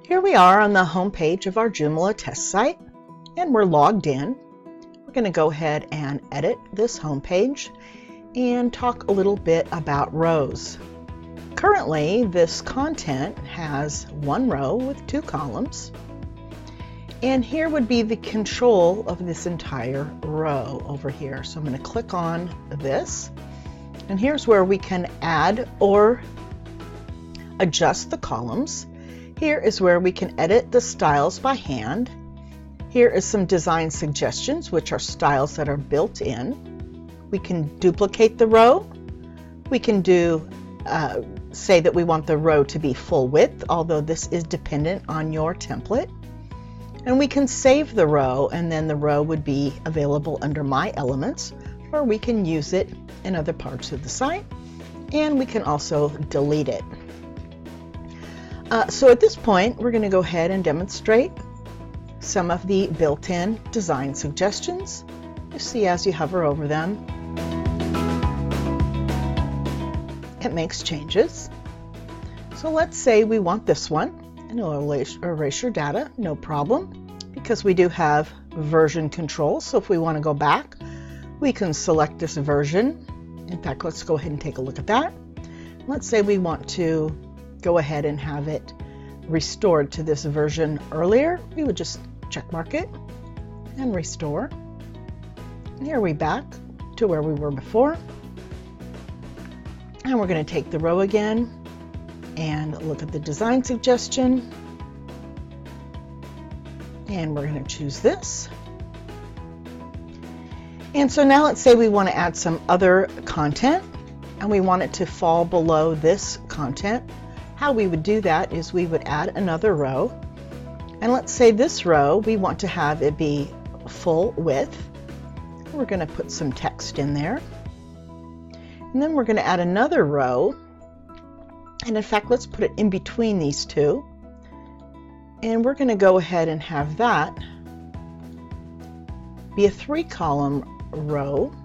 Here we are on the home page of our Joomla test site, and we're logged in. We're going to go ahead and edit this home page and talk a little bit about rows. Currently, this content has one row with two columns, and here would be the control of this entire row over here. So I'm going to click on this, and here's where we can add or adjust the columns. Here is where we can edit the styles by hand. Here is some design suggestions, which are styles that are built in. We can duplicate the row. We can do say that we want the row to be full width, although this is dependent on your template. And we can save the row, and then the row would be available under My Elements, or we can use it in other parts of the site, and we can also delete it. So at this point, we're going to go ahead and demonstrate some of the built-in design suggestions. You see as you hover over them, it makes changes. So let's say we want this one, and it'll erase your data, no problem, because we do have version control. So if we want to go back, we can select this version. In fact, let's go ahead and take a look at that. Let's say we want to go ahead and have it restored to this version earlier. We would just check mark it and restore. And here we're back to where we were before. And we're going to take the row again and look at the design suggestion. And we're going to choose this. And so now let's say we want to add some other content and we want it to fall below this content. How we would do that is we would add another row, and let's say this row we want to have it be full width. We're going to put some text in there, and then we're going to add another row, and in fact let's put it in between these two, and we're going to go ahead and have that be a 3-column row.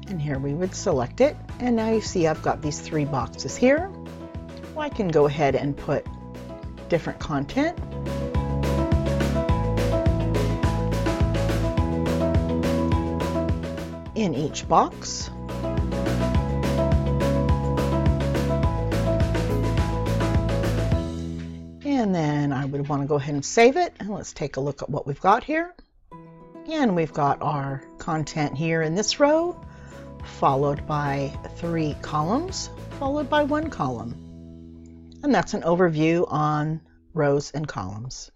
And here we would select it, and now you see I've got these 3 boxes here. Well, I can go ahead and put different content. In each box. And then I would want to go ahead and save it, and let's take a look at what we've got here. And we've got our content here in this row, followed by 3 columns, followed by 1 column. And that's an overview on rows and columns.